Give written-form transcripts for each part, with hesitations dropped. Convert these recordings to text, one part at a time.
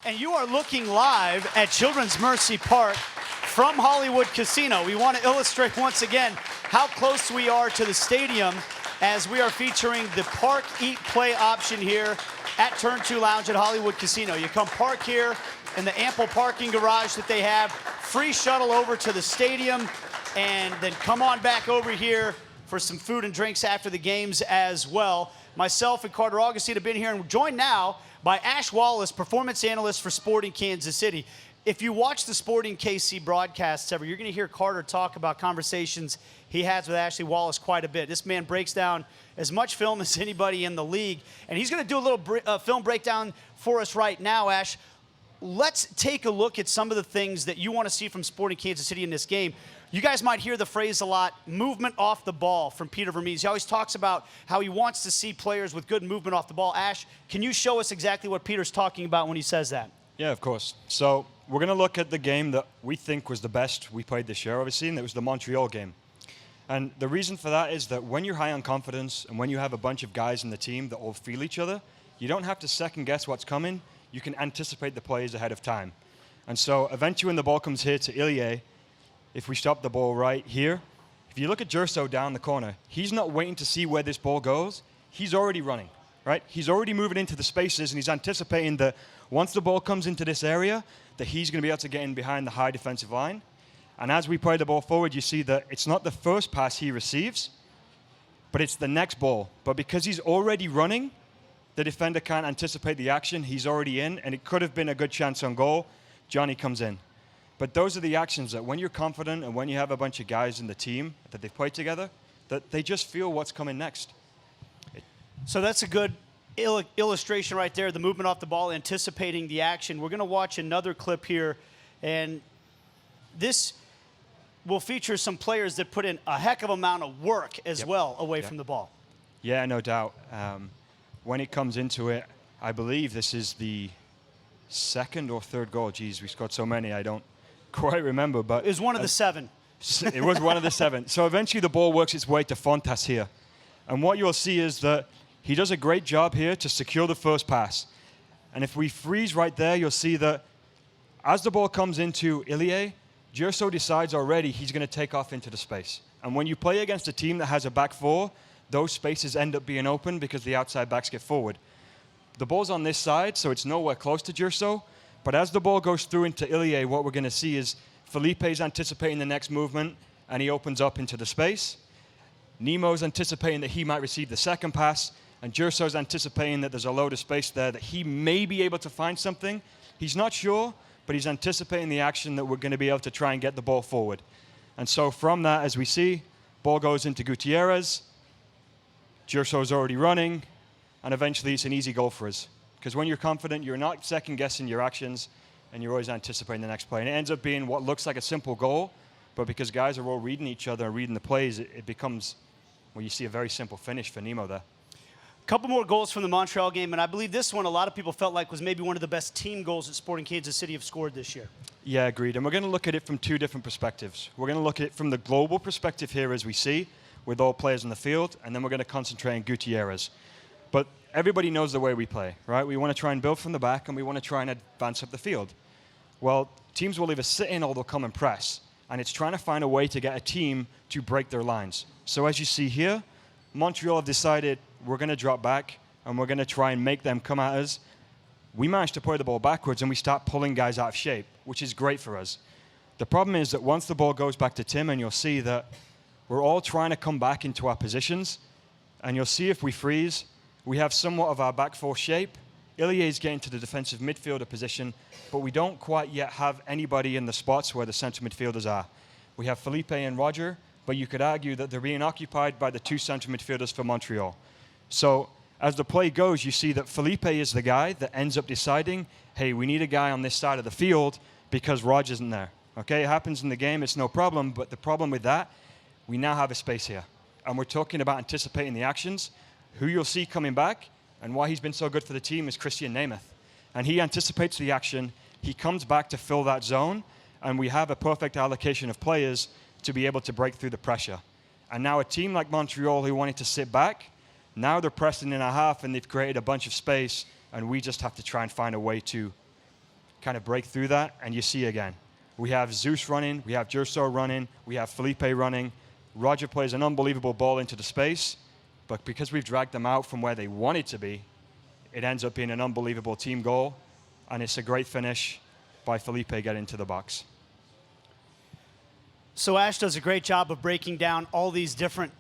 And you are looking live at Children's Mercy Park from Hollywood Casino. We want to illustrate once again how close we are to the stadium as we are featuring the Park Eat Play option here at Turn 2 Lounge at Hollywood Casino. You come park here in the ample parking garage that they have, free shuttle over to the stadium, and then come on back over here for some food and drinks after the games as well. Myself and Carter Augustine have been here, and we're joined now by Ash Wallace, performance analyst for Sporting Kansas City. If you watch the Sporting KC broadcasts ever, you're going to hear Carter talk about conversations he has with Ashley Wallace quite a bit. This man breaks down as much film as anybody in the league, and he's going to do a little film breakdown for us right now, Ash. Let's take a look at some of the things that you want to see from Sporting Kansas City in this game. You guys might hear the phrase a lot, movement off the ball from Peter Vermes. He always talks about how he wants to see players with good movement off the ball. Ash, can you show us exactly what Peter's talking about when he says that? Yeah, of course. So we're going to look at the game that we think was the best we played this year, obviously, and it was the Montreal game. And the reason for that is that when you're high on confidence and when you have a bunch of guys in the team that all feel each other, you don't have to second guess what's coming. You can anticipate the plays ahead of time. And so eventually when the ball comes here to Ilie, if we stop the ball right here, if you look at Gerso down the corner, he's not waiting to see where this ball goes. He's already running, right? He's already moving into the spaces, and he's anticipating that once the ball comes into this area, that he's going to be able to get in behind the high defensive line. And as we play the ball forward, you see that it's not the first pass he receives, but it's the next ball. But because he's already running, the defender can't anticipate the action. He's already in, and it could have been a good chance on goal. Johnny comes in. But those are the actions that when you're confident and when you have a bunch of guys in the team that they've played together, that they just feel what's coming next. So that's a good illustration right there, the movement off the ball, anticipating the action. We're going to watch another clip here, and this will feature some players that put in a heck of amount of work as well away from the ball. Yeah, no doubt. When it comes into it, I believe this is the second or third goal. Geez, we scored so many, I don't quite remember. But it was one of the 7. It was one of the 7. So eventually the ball works its way to Fontas here. And what you'll see is that he does a great job here to secure the first pass. And if we freeze right there, you'll see that as the ball comes into Ilie, Gerso decides already he's going to take off into the space. And when you play against a team that has a back four, those spaces end up being open because the outside backs get forward. The ball's on this side, so it's nowhere close to Gerso. But as the ball goes through into Ilie, what we're going to see is Felipe's anticipating the next movement, and he opens up into the space. Nemo's anticipating that he might receive the second pass, and Gerso's anticipating that there's a load of space there that he may be able to find something. He's not sure, but he's anticipating the action that we're going to be able to try and get the ball forward. And so from that, as we see, ball goes into Gutierrez. Gerso's already running, and eventually it's an easy goal for us. Because when you're confident, you're not second-guessing your actions, and you're always anticipating the next play. And it ends up being what looks like a simple goal, but because guys are all reading each other and reading the plays, it becomes, well, you see a very simple finish for Nemo there. A couple more goals from the Montreal game, and I believe this one a lot of people felt like was maybe one of the best team goals that Sporting Kansas City have scored this year. Yeah, agreed. And we're going to look at it from 2 different perspectives. We're going to look at it from the global perspective here, as we see, with all players on the field, and then we're going to concentrate on Gutierrez. But everybody knows the way we play, right? We want to try and build from the back, and we want to try and advance up the field. Well, teams will either sit in or they'll come and press, and it's trying to find a way to get a team to break their lines. So as you see here, Montreal have decided we're going to drop back, and we're going to try and make them come at us. We managed to play the ball backwards, and we start pulling guys out of shape, which is great for us. The problem is that once the ball goes back to Tim, and you'll see that we're all trying to come back into our positions, and you'll see if we freeze, we have somewhat of our back four shape. Ilie is getting to the defensive midfielder position, but we don't quite yet have anybody in the spots where the central midfielders are. We have Felipe and Roger, but you could argue that they're being occupied by the 2 central midfielders for Montreal. So as the play goes, you see that Felipe is the guy that ends up deciding, hey, we need a guy on this side of the field because Roger isn't there. Okay, it happens in the game, it's no problem, but the problem with that, we now have a space here. And we're talking about anticipating the actions. Who you'll see coming back and why he's been so good for the team is Christian Nemeth. And he anticipates the action. He comes back to fill that zone, and we have a perfect allocation of players to be able to break through the pressure. And now a team like Montreal who wanted to sit back, now they're pressing in our half, and they've created a bunch of space, and we just have to try and find a way to kind of break through that, and you see again. We have Zeus running, we have Gerso running, we have Felipe running. Roger plays an unbelievable ball into the space, but because we've dragged them out from where they wanted to be, it ends up being an unbelievable team goal, and it's a great finish by Felipe getting to the box. So Ash does a great job of breaking down all these different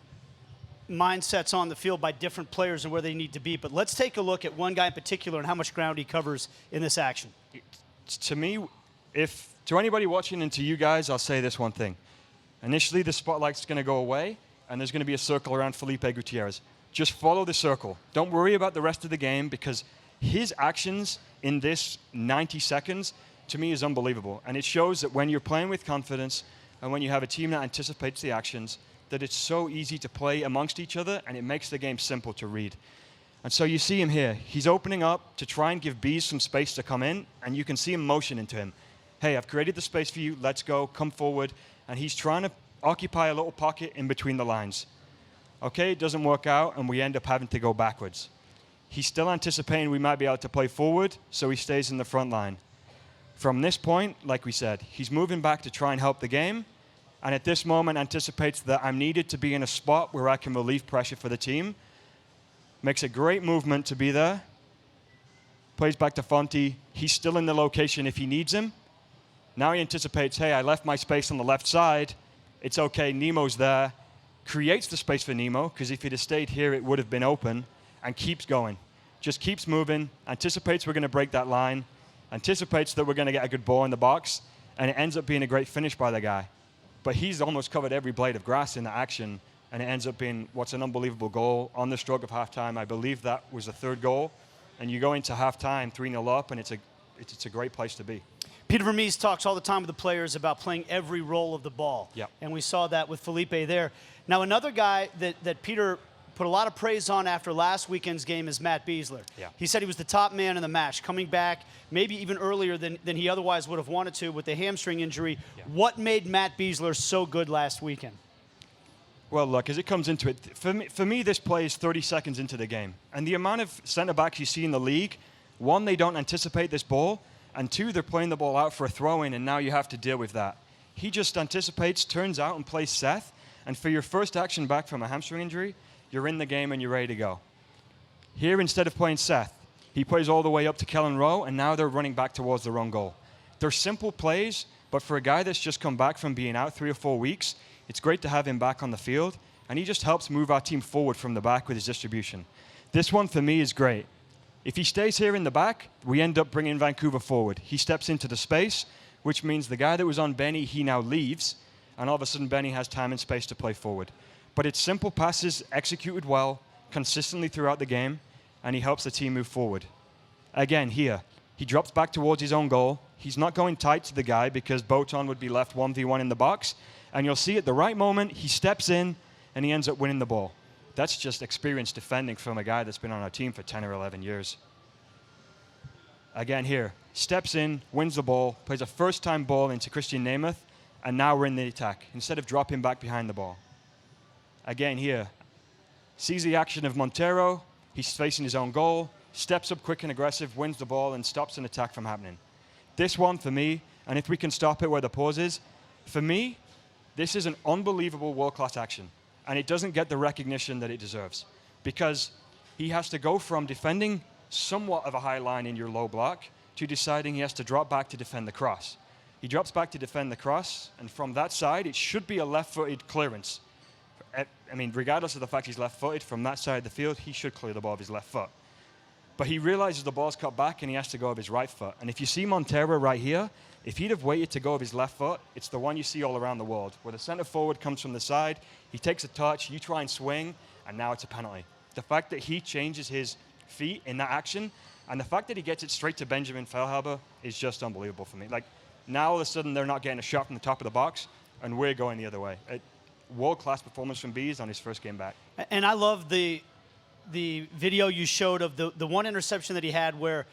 mindsets on the field by different players and where they need to be. But let's take a look at one guy in particular and how much ground he covers in this action. To me, if to anybody watching and to you guys, I'll say this one thing. Initially, the spotlight's going to go away, and there's going to be a circle around Felipe Gutierrez. Just follow the circle. Don't worry about the rest of the game, because his actions in this 90 seconds, to me, is unbelievable. And it shows that when you're playing with confidence and when you have a team that anticipates the actions, that it's so easy to play amongst each other, and it makes the game simple to read. And so you see him here. He's opening up to try and give Bees some space to come in, and you can see him motion into him. Hey, I've created the space for you. Let's go. Come forward. And he's trying to occupy a little pocket in between the lines. Okay, it doesn't work out, and we end up having to go backwards. He's still anticipating we might be able to play forward, so he stays in the front line. From this point, like we said, he's moving back to try and help the game, and at this moment anticipates that I'm needed to be in a spot where I can relieve pressure for the team. Makes a great movement to be there. Plays back to Fonte. He's still in the location if he needs him. Now he anticipates, hey, I left my space on the left side. It's okay, Nemo's there. Creates the space for Nemo, because if he'd have stayed here, it would have been open, and keeps going. Just keeps moving, anticipates we're going to break that line, anticipates that we're going to get a good ball in the box, and it ends up being a great finish by the guy. But he's almost covered every blade of grass in the action, and it ends up being what's an unbelievable goal on the stroke of halftime. I believe that was the third goal, and you go into halftime 3-0 up, and it's a great place to be. Peter Vermes talks all the time with the players about playing every role of the ball. Yep. And we saw that with Felipe there. Now, another guy that Peter put a lot of praise on after last weekend's game is Matt Besler. Yeah. He said he was the top man in the match, coming back maybe even earlier than he otherwise would have wanted to with the hamstring injury. Yeah. What made Matt Besler so good last weekend? Well, look, as it comes into it, for me, this play is 30 seconds into the game. And the amount of centre-backs you see in the league, one, they don't anticipate this ball, and two, they're playing the ball out for a throw-in, and now you have to deal with that. He just anticipates, turns out, and plays Seth, and for your first action back from a hamstring injury, you're in the game and you're ready to go. Here, instead of playing Seth, he plays all the way up to Kellen Rowe, and now they're running back towards their own goal. They're simple plays, but for a guy that's just come back from being out 3 or 4 weeks, it's great to have him back on the field, and he just helps move our team forward from the back with his distribution. This one, for me, is great. If he stays here in the back, we end up bringing Vancouver forward. He steps into the space, which means the guy that was on Benny, he now leaves, and all of a sudden Benny has time and space to play forward. But it's simple passes executed well, consistently throughout the game, and he helps the team move forward. Again, here, he drops back towards his own goal. He's not going tight to the guy because Boton would be left 1v1 in the box, and you'll see at the right moment, he steps in, and he ends up winning the ball. That's just experienced defending from a guy that's been on our team for 10 or 11 years. Again here, steps in, wins the ball, plays a first-time ball into Christian Nemeth, and now we're in the attack, instead of dropping back behind the ball. Again here, sees the action of Montero, he's facing his own goal, steps up quick and aggressive, wins the ball, and stops an attack from happening. This one for me, and if we can stop it where the pause is, for me, this is an unbelievable world-class action. And it doesn't get the recognition that it deserves, because he has to go from defending somewhat of a high line in your low block to deciding he has to drop back to defend the cross. He drops back to defend the cross, and from that side, it should be a left-footed clearance. I mean, regardless of the fact he's left-footed, from that side of the field, he should clear the ball with his left foot. But he realizes the ball's cut back, and he has to go with his right foot. And if you see Montero right here, if he'd have waited to go with his left foot, it's the one you see all around the world, where the center forward comes from the side, he takes a touch, you try and swing, and now it's a penalty. The fact that he changes his feet in that action, and the fact that he gets it straight to Benjamin Feilhaber is just unbelievable for me. Like, now all of a sudden they're not getting a shot from the top of the box, and we're going the other way. World-class performance from Bees on his first game back. And I love the video you showed of the one interception that he had where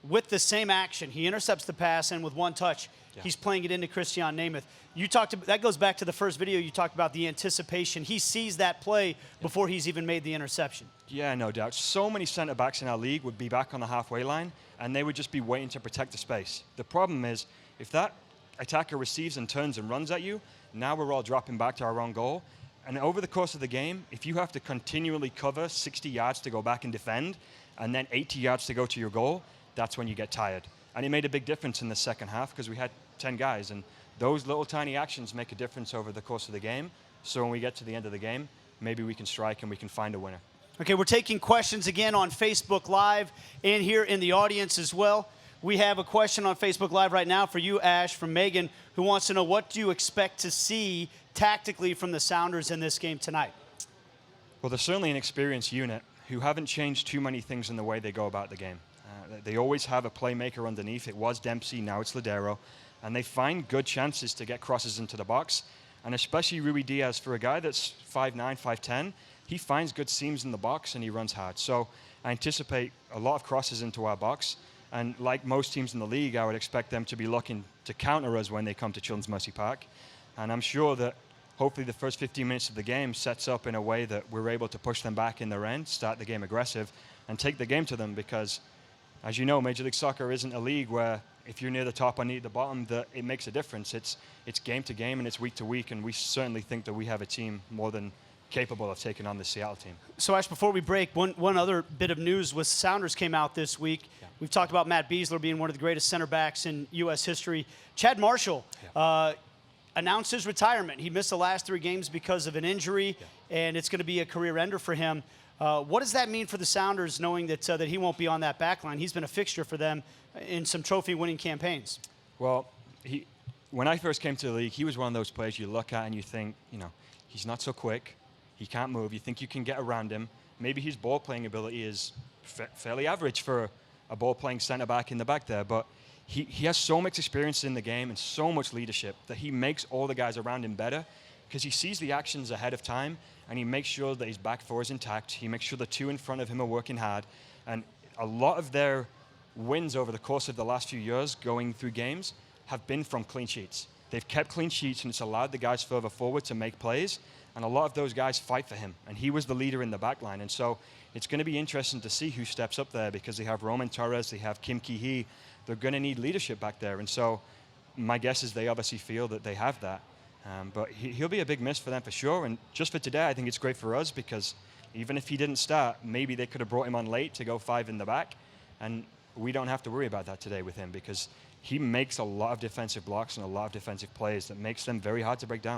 with the same action. He intercepts the pass, and with one touch, he's playing it into Christian Namath. That goes back to the first video you talked about, the anticipation. He sees that play before he's even made the interception. Yeah, no doubt. So many center backs in our league would be back on the halfway line, and they would just be waiting to protect the space. The problem is, if that attacker receives and turns and runs at you, now we're all dropping back to our own goal. And over the course of the game, if you have to continually cover 60 yards to go back and defend, and then 80 yards to go to your goal, that's when you get tired. And it made a big difference in the second half because we had 10 guys, and those little tiny actions make a difference over the course of the game. So when we get to the end of the game, maybe we can strike and we can find a winner. Okay, we're taking questions again on Facebook Live and here in the audience as well. We have a question on Facebook Live right now for you, Ash, from Megan, who wants to know, what do you expect to see tactically from the Sounders in this game tonight? Well, they're certainly an experienced unit who haven't changed too many things in the way they go about the game. They always have a playmaker underneath. It was Dempsey, now it's Ladero. And they find good chances to get crosses into the box. And especially Rui Diaz, for a guy that's 5'9", 5'10", he finds good seams in the box and he runs hard. So I anticipate a lot of crosses into our box. And like most teams in the league, I would expect them to be looking to counter us when they come to Children's Mercy Park. And I'm sure that hopefully the first 15 minutes of the game sets up in a way that we're able to push them back in their end, start the game aggressive, and take the game to them because, as you know, Major League Soccer isn't a league where if you're near the top or near the bottom, that it makes a difference. It's game to game and it's week to week, and we certainly think that we have a team more than capable of taking on the Seattle team. So, Ash, before we break, one other bit of news was Sounders came out this week. Yeah. We've talked about Matt Besler being one of the greatest center backs in U.S. history. Chad Marshall announced his retirement. He missed the last 3 games because of an injury, and it's going to be a career ender for him. What does that mean for the Sounders, knowing that that he won't be on that back line? He's been a fixture for them in some trophy-winning campaigns. Well, when I first came to the league, he was one of those players you look at and you think, he's not so quick. He can't move. You think you can get around him. Maybe his ball-playing ability is fairly average for a ball-playing center-back in the back there, but he has so much experience in the game and so much leadership that he makes all the guys around him better because he sees the actions ahead of time and he makes sure that his back four is intact. He makes sure the 2 in front of him are working hard. And a lot of their wins over the course of the last few years going through games have been from clean sheets. They've kept clean sheets and it's allowed the guys further forward to make plays. And a lot of those guys fight for him. And he was the leader in the back line. And so it's going to be interesting to see who steps up there because they have Roman Torres, they have Kim Ki-hee. They're going to need leadership back there. And so my guess is they obviously feel that they have that. But he'll be a big miss for them for sure. And just for today, I think it's great for us because even if he didn't start, maybe they could have brought him on late to go 5 in the back. And we don't have to worry about that today with him because he makes a lot of defensive blocks and a lot of defensive plays that makes them very hard to break down.